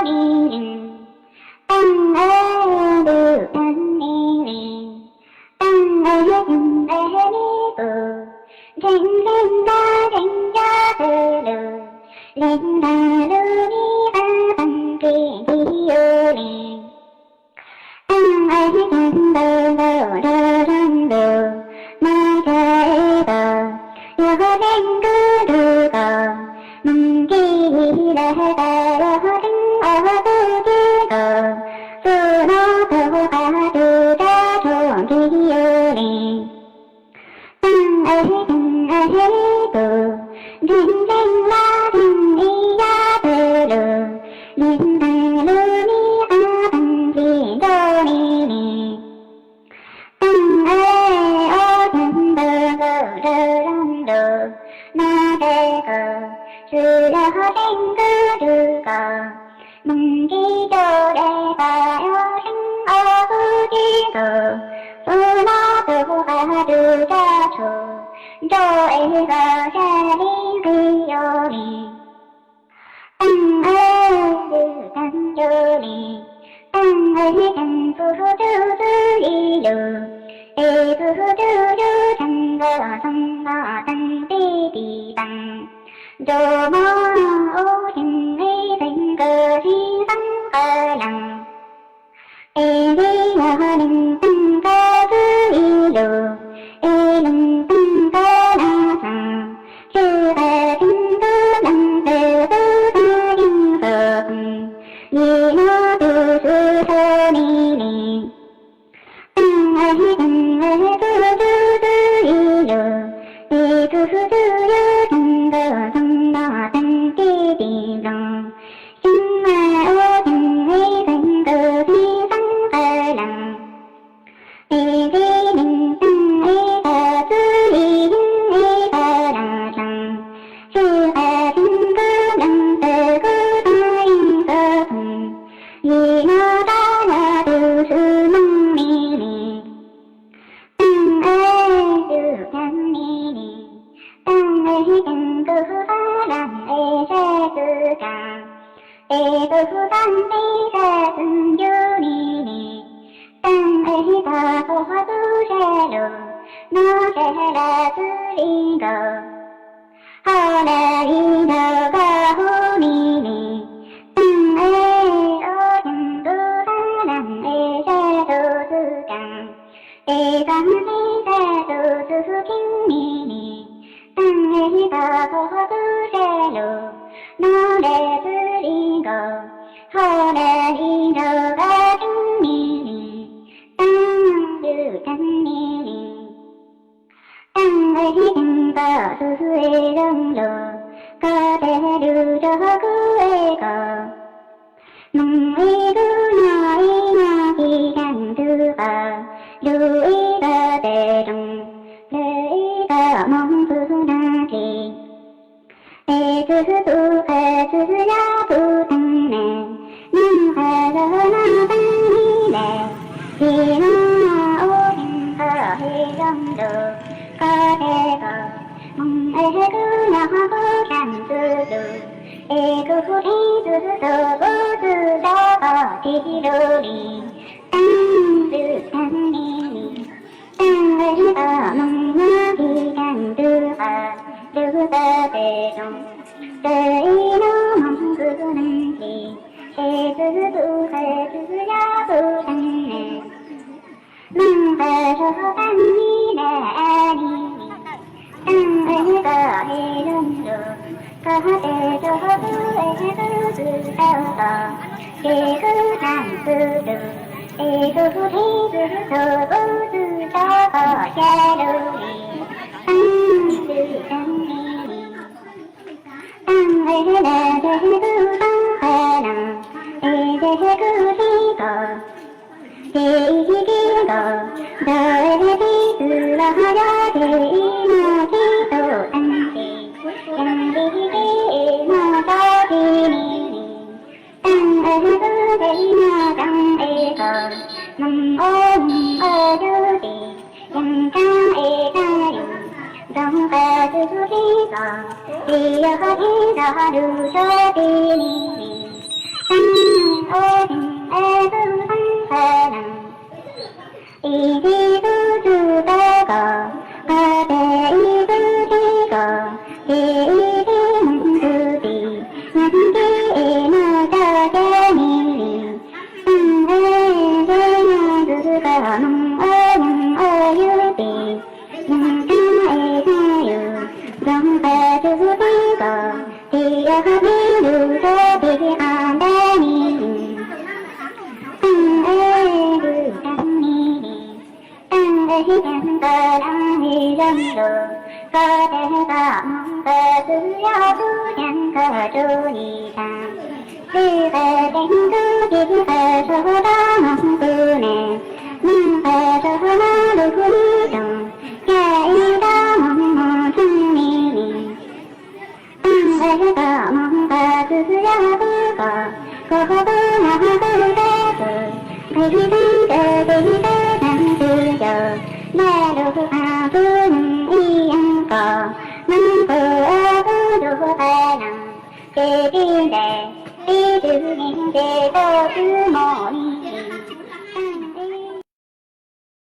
niềm tăng ơi được tăng niềm tăng ơi dừng ơi bờ lên lên ba lên ra từ lờ lên ba lơ đi ba bằng kỳ đi ơ nè tăng ơi tăng bờ bờ đờ đằng bờ mai trời bờ yêu lên cứ đưa cờ mừng kỳ là ta lo đứng ở tư kia cờ từ nó từ ta từ ta thôn đi ơ nè tăng ơi bờ lên lên la lên đi ra bờ lờ lên ta lơ đi a bằng gì đâu nè nè tăng ơi ô tăng bờ bờ đờ đằng đờ na tê cờ sự là lên cứ đưa cờ mừng đi đâu để ta yêu sinh ở tư kia cờ từ nó từ ta từ ta thờ cho ấy và ra đi đi yo nè tăng ơi tăng yo nè tăng ơi tăng phu tư tư đi lờ ê phu tư tư tăng gờ tăng ti ti tăng đồ mơ ô tình ấy tình cờ thi tăng cờ lằng ê đi ngờ đình tăng cờ tư đi lờ ê đình tăng cờ la thằng chư ta tình tư đằng từ tư ta đình phật vì nó từ sư thơ ni ni tăng ơi tư tư tư đi lờ ê tư tư tư tăng cờ tăng đỏ tăng ti ti lòng chúng mà ô tình ấy tăng cờ thi tăng cờ lằng ê đi đình tăng ấy cờ tư đi đình ấy cờ đằng rằng sư ta tình cơ đằng từ cơ ta yên cơ thùng vì nó ta là từ sư mong ni ni tăng ơi từ tăng ni ni tăng ơi tăng cơ phá đằng ê sẽ tư càng ê cơ tăng ti sẽ từng dư ni ni tăng ấy ta có tư sẽ lờ nó sẽ là tư đi cờ họ là đi đờ ca hô ni ni tăng ấy ô chẳng tư ta đằng ê sẽ tư tư càng ê tăng ti sẽ tư tư kinh ni ni tăng ấy ta có tư sẽ lờ nó để tư đi cờ họ là đi đờ ca kinh ni ni tăng tư tăng ni ni tăng ấy tăng ta tư ê đăng lờ ca tê đưa cho cứ ê cờ mong ê cứ na thì đăng tư cờ lưu ý ca tê đồng lê ý ca mong tư na thì ê tư tư ca tư ya tư tăng nè nâng ca lơ na tăng đi lè thì nó ô hình ca hê đăng lờ ca tê cờ mong ê cứ na cứ chẳng tư lờ ê cứ thi tư tư tư ra cờ thì lơ đi tăng tư tăng ni ni tăng ê cờ mong na thì chẳng tư cờ tư ta tê đồng tê nó mong cứ năng thì ê tư tư khê tư ya tư tăng nè mong ta cho tăng ni nè đi tăng ấy ta hê lân lờ ca tê cho cứ ê tư tư tao tờ ê cứ tăng tư đờ ê tư thi tư tư ta cờ cha đờ tăng tư tăng ni tăng ấy là thế cứ tăng khả năng ê thế cứ thi cờ thế ý thi cờ đời thế từ là ra thế ý mà thi tổ tăng thì chẳng đi mà ta thì ni tăng ấy cứ thế mà tăng ê cờ mong ôm ở đâu thì chẳng ca ê ta dùng dòng ca tư thi cờ thì ở thế ra đủ cho đi ni tăng đi đường cho đi an đê ni tăng ê đường tăng ni tăng ê tăng tơ tăng ni dân đường cơ tế cơ mong cơ tư giáo tư nhân cơ trư ni tăng đi về đánh cứ đi về số đó mong tư nè nhưng về số đó được đi đồng cái đó mong mong tăng ni tăng ê cơ mong cơ tư giáo tư cơ tư nào tư tế cơ thầy đi tế tăng tư giờ mẹ được à tư y ăn cờ nâng cờ tư được tê nặng kê đi đề đi từ nhìn đề cơ tư mỏi